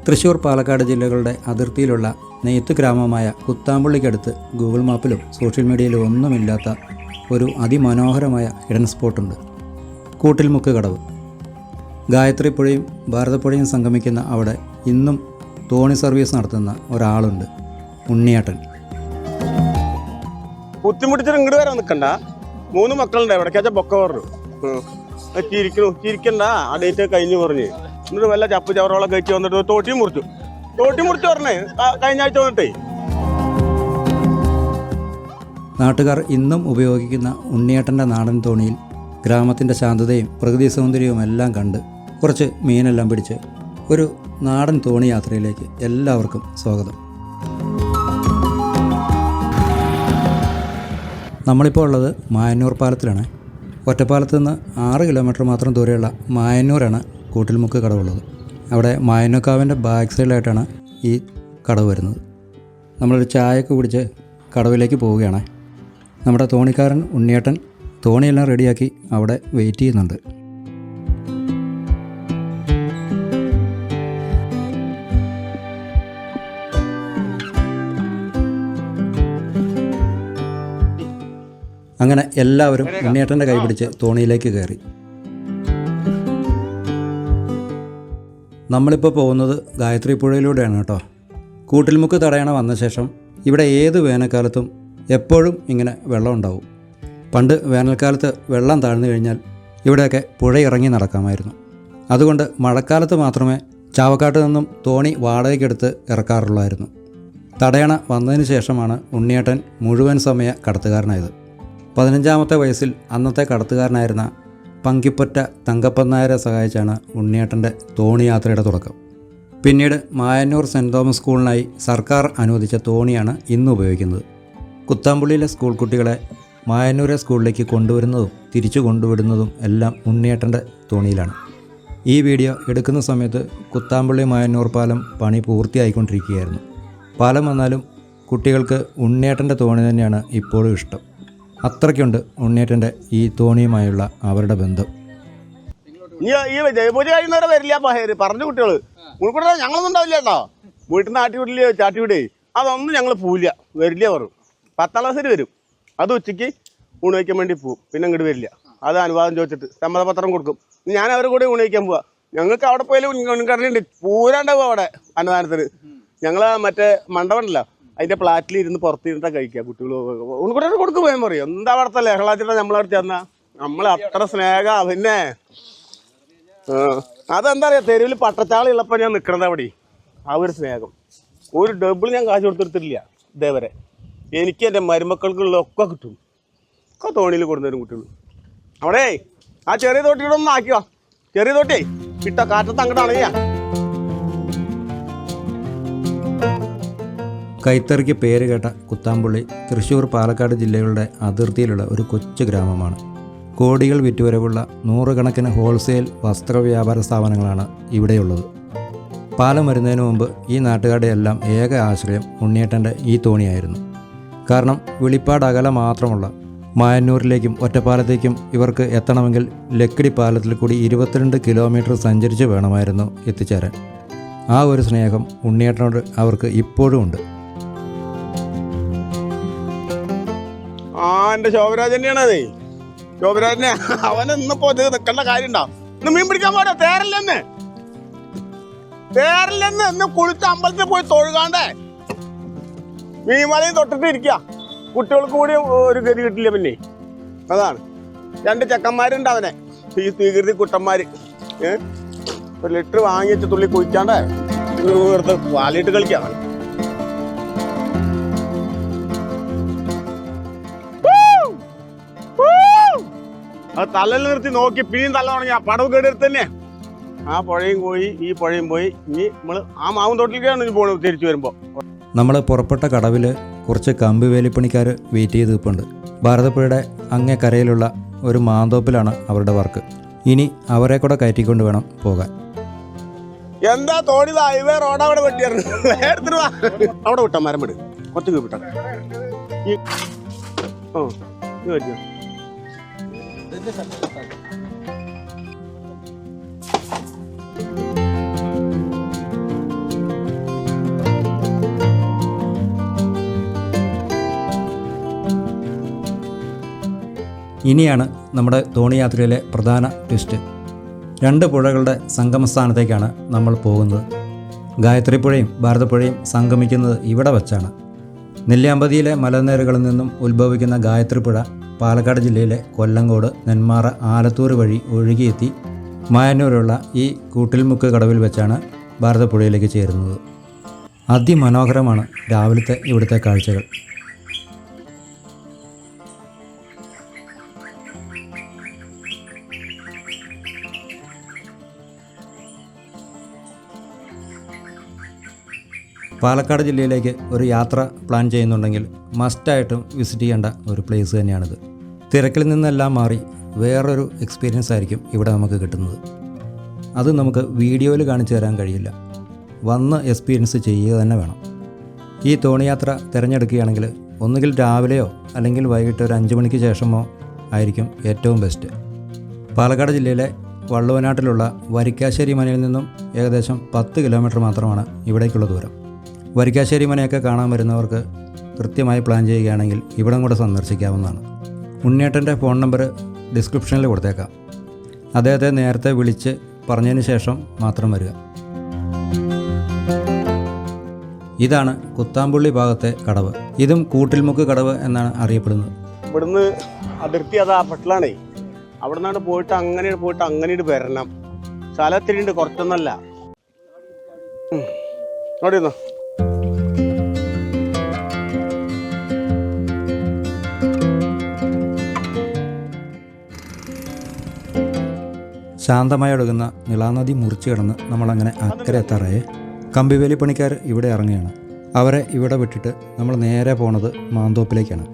തൃശ്ശൂർ പാലക്കാട് ജില്ലകളുടെ അതിർത്തിയിലുള്ള നെയ്ത്ത് ഗ്രാമമായ കുത്താമ്പുള്ളിക്കടുത്ത് ഗൂഗിൾ മാപ്പിലും സോഷ്യൽ മീഡിയയിലും ഒന്നുമില്ലാത്ത ഒരു അതിമനോഹരമായ ഹിഡൻ സ്പോട്ടുണ്ട്. കൂട്ടിൽമുക്ക് കടവ്. ഗായത്രി പുഴയും ഭാരതപ്പുഴയും സംഗമിക്കുന്ന അവിടെ ഇന്നും തോണി സർവീസ് നടത്തുന്ന ഒരാളുണ്ട്, ഉണ്ണിയേട്ടൻ. കുത്തിമുട്ടിച്ചിട്ട് ഇങ്ങോട്ട് വരാൻ നിൽക്കണ്ട. 3 മക്കളുണ്ട്. എവിടേക്കാച്ചാ ബൊക്ക പറഞ്ഞു ചിരിക്കണ്ട. ആ ഡേറ്റ് കഴിഞ്ഞ് പറഞ്ഞ് എന്നിട്ട് വല്ല ചപ്പ് ചവറോളം കഴിച്ച് വന്നിട്ട് തോട്ടി മുറിച്ചു പറഞ്ഞേ കഴിഞ്ഞ ആഴ്ച വന്നിട്ടേ. നാട്ടുകാർ ഇന്നും ഉപയോഗിക്കുന്ന ഉണ്ണിയേട്ടൻ്റെ നാടൻ തോണിയിൽ ഗ്രാമത്തിൻ്റെ ശാന്തതയും പ്രകൃതി സൗന്ദര്യവും എല്ലാം കണ്ട് കുറച്ച് മീനെല്ലാം പിടിച്ച് ഒരു നാടൻ തോണി യാത്രയിലേക്ക് എല്ലാവർക്കും സ്വാഗതം. നമ്മളിപ്പോൾ ഉള്ളത് മായന്നൂർ പാലത്തിലാണ്. ഒറ്റപ്പാലത്ത് നിന്ന് 6 കിലോമീറ്റർ മാത്രം ദൂരെയുള്ള മായന്നൂരാണ് കൂട്ടിൽമുക്ക് കടവുള്ളത്. അവിടെ മായന്നൂക്കാവിൻ്റെ ബാക്ക് സൈഡിലായിട്ടാണ് ഈ കടവ് വരുന്നത്. നമ്മളൊരു ചായയൊക്കെ കുടിച്ച് കടവിലേക്ക് പോവുകയാണ്. നമ്മുടെ തോണിക്കാരൻ ഉണ്ണിയേട്ടൻ തോണിയെല്ലാം റെഡിയാക്കി അവിടെ വെയിറ്റ് ചെയ്യുന്നുണ്ട്. അങ്ങനെ എല്ലാവരും ഉണ്ണിയേട്ടൻ്റെ കൈ പിടിച്ച് തോണിയിലേക്ക് കയറി. നമ്മളിപ്പോൾ പോകുന്നത് ഗായത്രി പുഴയിലൂടെയാണ് കേട്ടോ. കൂട്ടിൽമുക്ക് തടയണ വന്ന ശേഷം ഇവിടെ ഏത് വേനൽക്കാലത്തും എപ്പോഴും ഇങ്ങനെ വെള്ളം ഉണ്ടാവും. പണ്ട് വേനൽക്കാലത്ത് വെള്ളം താഴ്ന്നു കഴിഞ്ഞാൽ ഇവിടെയൊക്കെ പുഴ ഇറങ്ങി നടക്കാമായിരുന്നു. അതുകൊണ്ട് മഴക്കാലത്ത് മാത്രമേ ചാവക്കാട്ട് നിന്നും തോണി വാടകയ്ക്കെടുത്ത് ഇറക്കാറുള്ളായിരുന്നു. തടയണ വന്നതിന് ശേഷമാണ് ഉണ്ണിയേട്ടൻ മുഴുവൻ സമയ കടത്തുകാരനായത്. 15ാമത്തെ വയസ്സിൽ അന്നത്തെ കടത്തുകാരനായിരുന്ന പങ്കിപ്പൊറ്റ തങ്കപ്പൻ നായരെ സഹായിച്ചാണ് ഉണ്ണിയേട്ടൻ്റെ തോണി യാത്രയുടെ തുടക്കം. പിന്നീട് മായന്നൂർ സെൻറ് തോമസ് സ്കൂളിനായി സർക്കാർ അനുവദിച്ച തോണിയാണ് ഇന്ന് ഉപയോഗിക്കുന്നത്. കുത്താമ്പുള്ളിയിലെ സ്കൂൾ കുട്ടികളെ മായന്നൂരെ സ്കൂളിലേക്ക് കൊണ്ടുവരുന്നതും തിരിച്ചു കൊണ്ടുവിടുന്നതും എല്ലാം ഉണ്ണിയേട്ടൻ്റെ തോണിയിലാണ്. ഈ വീഡിയോ എടുക്കുന്ന സമയത്ത് കുത്താമ്പുള്ളി മായന്നൂർ പാലം പണി പൂർത്തിയായിക്കൊണ്ടിരിക്കുകയായിരുന്നു. പാലം വന്നാലും കുട്ടികൾക്ക് ഉണ്ണിയേട്ടൻ്റെ തോണി തന്നെയാണ് ഇപ്പോഴും ഇഷ്ടം. അത്രയ്ക്കുണ്ട് ഉണ്ണിയേട്ടൻ്റെ ഈ തോണിയുമായുള്ള അവരുടെ ബന്ധം. ഈ ജയപൂജ കഴിയുന്നവരെ വരില്ല പറഞ്ഞു കുട്ടികൾ ഉൾക്കൂടെ ഞങ്ങളൊന്നും ഉണ്ടാവില്ല കേട്ടോ. വീട്ടിൽ നിന്ന് ആട്ടിവിടില്ലേ ചാട്ടിവിടേ അതൊന്നും ഞങ്ങൾ പോവില്ല, വരില്ല പറയും. 10ാം ക്ലാസ്സിൽ വരും. അത് ഉച്ചയ്ക്ക് ഊണ് വയ്ക്കാൻ വേണ്ടി പോവും. പിന്നെ ഇങ്ങോട്ട് വരില്ല. അത് അനുവാദം ചോദിച്ചിട്ട് സമ്മതപത്രം കൊടുക്കും. ഞാൻ അവരുടെ കൂടെ ഊണ് വയ്ക്കാൻ പോവാ. ഞങ്ങൾക്ക് അവിടെ പോയാലും ഉൺകടലുണ്ട്, പൂരാണ്ടാവും അവിടെ അന്നദാനത്തിന്. ഞങ്ങൾ മറ്റേ മണ്ഡപമുണ്ടല്ലോ അതിൻ്റെ പ്ലാറ്റിൽ ഇരുന്ന് പുറത്തിരുന്നിട്ടാണ് കഴിക്കുക. കുട്ടികൾ ഉൺകൂടെ കൊടുക്ക് പോയാൽ പറയും. എന്താ അവിടുത്തെ ലഹളാച്ചിട്ടാ നമ്മളവിടെ ചെന്നാ നമ്മൾ അത്ര സ്നേഹ. പിന്നെ അതെന്താ പറയുക, തെരുവിൽ പട്ടച്ചാളി ഉള്ളപ്പോൾ ഞാൻ നിൽക്കണത് അവിടെ ആ ഒരു സ്നേഹം. ഒരു ഡബിൾ ഞാൻ കാശ് കൊടുത്തിട്ടില്ല ഇതേവരെ. എനിക്ക് എൻ്റെ മരുമക്കൾക്കുള്ളതൊക്കെ കിട്ടും. ഒക്കെ തോണിയിൽ കൊടുത്തരും കുട്ടികൾ. അവിടെ ആ ചെറിയ തോട്ടിയിടൊന്നും ആക്കിയോ. ചെറിയ തോട്ടിയേ ഇട്ടോ കാറ്റത്ത് അങ്ങോട്ടാണ് ചെയ്യാം. കൈത്തറിക്ക് പേര് കേട്ട കുത്താമ്പുള്ളി തൃശ്ശൂർ പാലക്കാട് ജില്ലകളുടെ അതിർത്തിയിലുള്ള ഒരു കൊച്ചു ഗ്രാമമാണ്. കോടികൾ വിറ്റുവരവുള്ള 100 കണക്കിന് ഹോൾസെയിൽ വസ്ത്രവ്യാപാര സ്ഥാപനങ്ങളാണ് ഇവിടെയുള്ളത്. പാലം വരുന്നതിന് മുമ്പ് ഈ നാട്ടുകാരുടെ എല്ലാം ഏക ആശ്രയം ഉണ്ണിയേട്ടൻ്റെ ഈ തോണിയായിരുന്നു. കാരണം വെളിപ്പാട് അകലെ മാത്രമുള്ള മായന്നൂരിലേക്കും ഒറ്റപ്പാലത്തേക്കും ഇവർക്ക് എത്തണമെങ്കിൽ ലക്കിടി പാലത്തിൽ കൂടി 22 കിലോമീറ്റർ സഞ്ചരിച്ച് വേണമായിരുന്നു എത്തിച്ചേരാൻ. ആ ഒരു സ്നേഹം ഉണ്ണിയേട്ടനോട് അവർക്ക് ഇപ്പോഴും ഉണ്ട്. എൻ്റെ ശോഭരാജ് തന്നെയാണ്. അതെ ശോഭരാജനെ അവൻ ഇന്നിപ്പോ ഇത് നിൽക്കേണ്ട കാര്യം ഉണ്ടാവും. ഇന്ന് മീൻ പിടിക്കാൻ പോരാ. തേരല്ലെന്ന് ഇന്ന് കുളിച്ച് അമ്പലത്തിൽ പോയി തൊഴുകാണ്ടേ മീൻമലയും തൊട്ടിട്ട് ഇരിക്കുക. കുട്ടികൾക്ക് കൂടി ഒരു ഗതി കിട്ടില്ല. പിന്നെ അതാണ് 2 ചെക്കന്മാരുണ്ട് അവനെ, ഈ സ്വീകൃതി കുട്ടന്മാര്. 1 ലിറ്റർ വാങ്ങിച്ച് തുള്ളി കുഴിക്കാണ്ടേ വെറുതെ വാലിട്ട് കളിക്കാം. അത് തലയിൽ നിർത്തി നോക്കി പിന്നെയും തല തുടങ്ങി ആ പടവ് കേടെടുത്ത് തന്നെ ആ പുഴയും പോയി ഈ പുഴയും പോയി. ഇനി നമ്മൾ ആ മാവും തോട്ടിലേക്കാണ് പോകുന്നത് തിരിച്ചു വരുമ്പോൾ. നമ്മൾ പുറപ്പെട്ട കടവിൽ കുറച്ച് കമ്പി വേലിപ്പണിക്കാർ വെയിറ്റ് ചെയ്ത് നിൽപ്പുണ്ട്. ഭാരതപ്പുഴയുടെ അങ്ങേ കരയിലുള്ള ഒരു മാന്തോപ്പിലാണ് അവരുടെ വർക്ക്. ഇനി അവരെ കൂടെ കയറ്റിക്കൊണ്ട് വേണം പോകാൻ. എന്താ തോണി ഹൈവേ റോഡ് അവിടെ വെട്ടിയായിരുന്നു. അവിടെ വിട്ടാ മരം വിട് കുറച്ച് വിട്ടാ. ഇനിയാണ് നമ്മുടെ തോണി യാത്രയിലെ പ്രധാന ട്വിസ്റ്റ്. 2 പുഴകളുടെ സംഗമസ്ഥാനത്തേക്കാണ് നമ്മൾ പോകുന്നത്. ഗായത്രി പുഴയും ഭാരതപ്പുഴയും സംഗമിക്കുന്നത് ഇവിടെ വച്ചാണ്. നെല്ലിയാമ്പതിയിലെ മലനിരകളിൽ നിന്നും ഉത്ഭവിക്കുന്ന ഗായത്രി പുഴ പാലക്കാട് ജില്ലയിലെ കൊല്ലങ്കോട്, നെന്മാറ, ആലത്തൂർ വഴി ഒഴുകിയെത്തി മായന്നൂരുള്ള ഈ കൂട്ടിൽമുക്ക് കടവിൽ വെച്ചാണ് ഭാരതപ്പുഴയിലേക്ക് ചേരുന്നത്. അതിമനോഹരമാണ് രാവിലത്തെ ഇവിടുത്തെ കാഴ്ചകൾ. പാലക്കാട് ജില്ലയിലേക്ക് ഒരു യാത്ര പ്ലാൻ ചെയ്യുന്നുണ്ടെങ്കിൽ മസ്റ്റായിട്ടും വിസിറ്റ് ചെയ്യേണ്ട ഒരു പ്ലേസ് തന്നെയാണിത്. തിരക്കിൽ നിന്നെല്ലാം മാറി വേറൊരു എക്സ്പീരിയൻസ് ആയിരിക്കും ഇവിടെ നമുക്ക് കിട്ടുന്നത്. അത് നമുക്ക് വീഡിയോയിൽ കാണിച്ചു തരാൻ കഴിയില്ല, വന്ന് എക്സ്പീരിയൻസ് ചെയ്യുക തന്നെ വേണം. ഈ തോണിയാത്ര തിരഞ്ഞെടുക്കുകയാണെങ്കിൽ ഒന്നുകിൽ രാവിലെയോ അല്ലെങ്കിൽ വൈകിട്ട് ഒരു 5 മണിക്ക് ശേഷമോ ആയിരിക്കും ഏറ്റവും ബെസ്റ്റ്. പാലക്കാട് ജില്ലയിലെ വള്ളുവനാട്ടിലുള്ള വരിക്കാശ്ശേരി മനയിൽ നിന്നും ഏകദേശം 10 കിലോമീറ്റർ മാത്രമാണ് ഇവിടേക്കുള്ള ദൂരം. വരിക്കാശ്ശേരി മനയൊക്കെ കാണാൻ വരുന്നവർക്ക് കൃത്യമായി പ്ലാൻ ചെയ്യുകയാണെങ്കിൽ ഇവിടം കൂടെ സന്ദർശിക്കാവുന്നതാണ്. ഉണ്ണിയേട്ടൻ്റെ ഫോൺ നമ്പർ ഡിസ്ക്രിപ്ഷനിൽ കൊടുത്തേക്കാം. അദ്ദേഹത്തെ നേരത്തെ വിളിച്ച് പറഞ്ഞതിന് ശേഷം മാത്രം വരിക. ഇതാണ് കുത്താമ്പുള്ളി ഭാഗത്തെ കടവ്. ഇതും കൂട്ടിൽമുക്ക് കടവ് എന്നാണ് അറിയപ്പെടുന്നത്. ഇവിടുന്ന് അതിർത്തി അതാ പെട്ടലാണേ. അവിടെ നിന്നാണ് പോയിട്ട് അങ്ങനെ വരണം. സ്ഥലത്തിരിണ്ട്, കുറച്ചൊന്നല്ല. നോടിയിരുന്നോ. ശാന്തമായി ഒഴുകുന്ന നിളാനദി മുറിച്ച് കിടന്ന് നമ്മളങ്ങനെ അക്കരെ എത്താറായേ. കമ്പിവേലി പണിക്കാർ ഇവിടെ ഇറങ്ങുകയാണ്. അവരെ ഇവിടെ വിട്ടിട്ട് നമ്മൾ നേരെ പോണത് മാന്തോപ്പിലേക്കാണ്.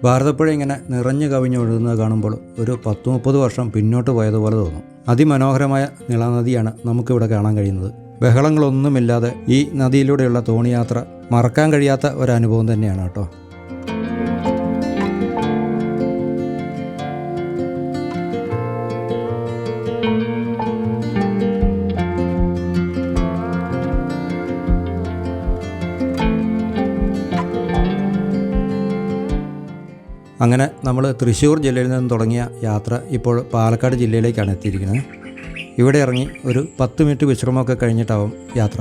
ഭാരതപ്പുഴ ഇങ്ങനെ നിറഞ്ഞു കവിഞ്ഞൊഴുകുന്നത് കാണുമ്പോൾ ഒരു 10-30 വർഷം പിന്നോട്ട് പോയതുപോലെ തോന്നും. അതിമനോഹരമായ നിളാനദിയാണ് നമുക്കിവിടെ കാണാൻ കഴിയുന്നത്. ബഹളങ്ങളൊന്നുമില്ലാതെ ഈ നദിയിലൂടെയുള്ള തോണിയാത്ര മറക്കാൻ കഴിയാത്ത ഒരനുഭവം തന്നെയാണ് കേട്ടോ. അങ്ങനെ നമ്മൾ തൃശ്ശൂർ ജില്ലയിൽ നിന്ന് തുടങ്ങിയ യാത്ര ഇപ്പോൾ പാലക്കാട് ജില്ലയിലേക്കാണ് എത്തിയിരിക്കുന്നത്. ഇവിടെ ഇറങ്ങി ഒരു 10 മിനിറ്റ് വിശ്രമമൊക്കെ കഴിഞ്ഞിട്ടാവും യാത്ര.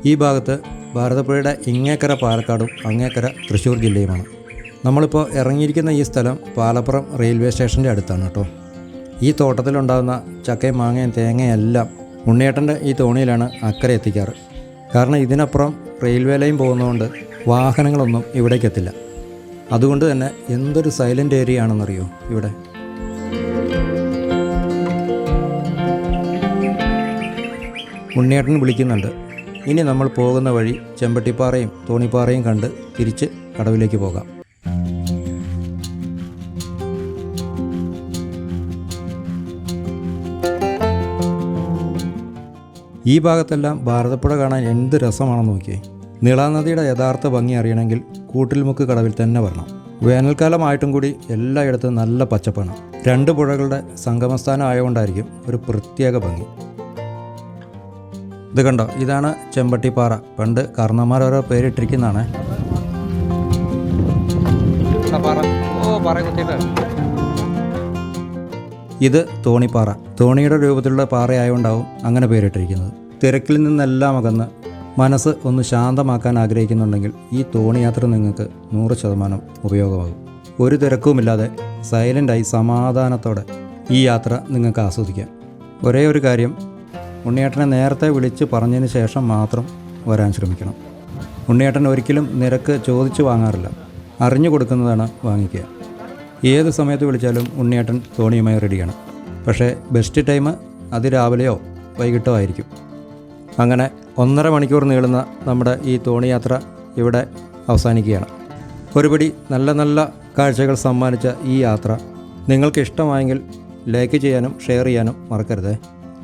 ഈ ഭാഗത്ത് ഭാരതപ്പുഴയുടെ ഇങ്ങേക്കര പാലക്കാടും അങ്ങേക്കര തൃശ്ശൂർ ജില്ലയുമാണ്. നമ്മളിപ്പോൾ ഇറങ്ങിയിരിക്കുന്ന ഈ സ്ഥലം പാലപ്പുറം റെയിൽവേ സ്റ്റേഷൻ്റെ അടുത്താണ് കേട്ടോ. ഈ തോട്ടത്തിലുണ്ടാകുന്ന ചക്കയും മാങ്ങയും തേങ്ങയെല്ലാം ഉണ്ണിയേട്ടൻ്റെ ഈ തോണിയിലാണ് അക്കരെ എത്തിക്കാറ്. കാരണം ഇതിനപ്പുറം റെയിൽവേ ലൈൻ പോകുന്നതുകൊണ്ട് വാഹനങ്ങളൊന്നും ഇവിടേക്ക് എത്തില്ല. അതുകൊണ്ട് തന്നെ എന്തൊരു സൈലൻ്റ് ഏരിയ ആണെന്നറിയോ ഇവിടെ. ഉണ്ണിയേട്ടൻ വിളിക്കുന്നുണ്ട്. ഇനി നമ്മൾ പോകുന്ന വഴി ചെമ്പട്ടിപ്പാറയും തോണിപ്പാറയും കണ്ട് തിരിച്ച് കടവിലേക്ക് പോകാം. ഈ ഭാഗത്തെല്ലാം ഭാരതപ്പുഴ കാണാൻ എന്ത് രസമാണെന്ന് നോക്കിയേ. നിളാനദിയുടെ യഥാർത്ഥ ഭംഗി അറിയണമെങ്കിൽ കൂട്ടിൽമുക്ക് കടവിൽ തന്നെ വരണം. വേനൽക്കാലമായിട്ടും കൂടി എല്ലായിടത്തും നല്ല പച്ചപ്പാണ്. 2 പുഴകളുടെ സംഗമസ്ഥാനം ആയതുകൊണ്ടായിരിക്കും ഒരു പ്രത്യേക ഭംഗി. ഇത് കണ്ടോ, ഇതാണ് ചെമ്പട്ടിപ്പാറ. പണ്ട് കാരണന്മാർ ഓരോ പേരിട്ടിരിക്കുന്നതാണ്. ഇത് തോണിപ്പാറ. തോണിയുടെ രൂപത്തിലുള്ള പാറയായതുകൊണ്ടാവും അങ്ങനെ പേരിട്ടിരിക്കുന്നത്. തിരക്കിൽ നിന്നെല്ലാം അകന്ന് മനസ്സ് ഒന്ന് ശാന്തമാക്കാൻ ആഗ്രഹിക്കുന്നുണ്ടെങ്കിൽ ഈ തോണിയാത്ര നിങ്ങൾക്ക് 100% ഉപയോഗമാകും. ഒരു തിരക്കുമില്ലാതെ സൈലൻ്റായി സമാധാനത്തോടെ ഈ യാത്ര നിങ്ങൾക്ക് ആസ്വദിക്കാം. ഒരേ ഒരു കാര്യം, ഉണ്ണിയേട്ടനെ നേരത്തെ വിളിച്ച് പറഞ്ഞതിന് ശേഷം മാത്രം വരാൻ ശ്രമിക്കണം. ഉണ്ണിയേട്ടൻ ഒരിക്കലും നിരക്ക് ചോദിച്ച് വാങ്ങാറില്ല, അറിഞ്ഞു കൊടുക്കുന്നതാണ് വാങ്ങിക്കുക. ഏത് സമയത്ത് വിളിച്ചാലും ഉണ്ണിയേട്ടൻ തോണിയുമായി റെഡിയാണ്. പക്ഷേ ബെസ്റ്റ് ടൈം അതിരാവിലെയോ വൈകിട്ടോ ആയിരിക്കും. അങ്ങനെ 1.5 മണിക്കൂർ നീളുന്ന നമ്മുടെ ഈ തോണിയാത്ര ഇവിടെ അവസാനിക്കുകയാണ്. ഒരുപടി നല്ല നല്ല കാഴ്ചകൾ സമ്മാനിച്ച ഈ യാത്ര നിങ്ങൾക്ക് ഇഷ്ടമായെങ്കിൽ ലൈക്ക് ചെയ്യാനും ഷെയർ ചെയ്യാനും മറക്കരുത്.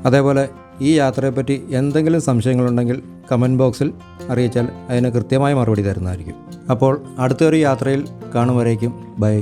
അതേപോലെ ഈ യാത്രയെപ്പറ്റി എന്തെങ്കിലും സംശയങ്ങളുണ്ടെങ്കിൽ കമൻറ്റ് ബോക്സിൽ അറിയിച്ചാൽ അതിന് കൃത്യമായ മറുപടി തരുന്നതായിരിക്കും. അപ്പോൾ അടുത്തൊരു യാത്രയിൽ കാണും വരേക്കും ബൈ.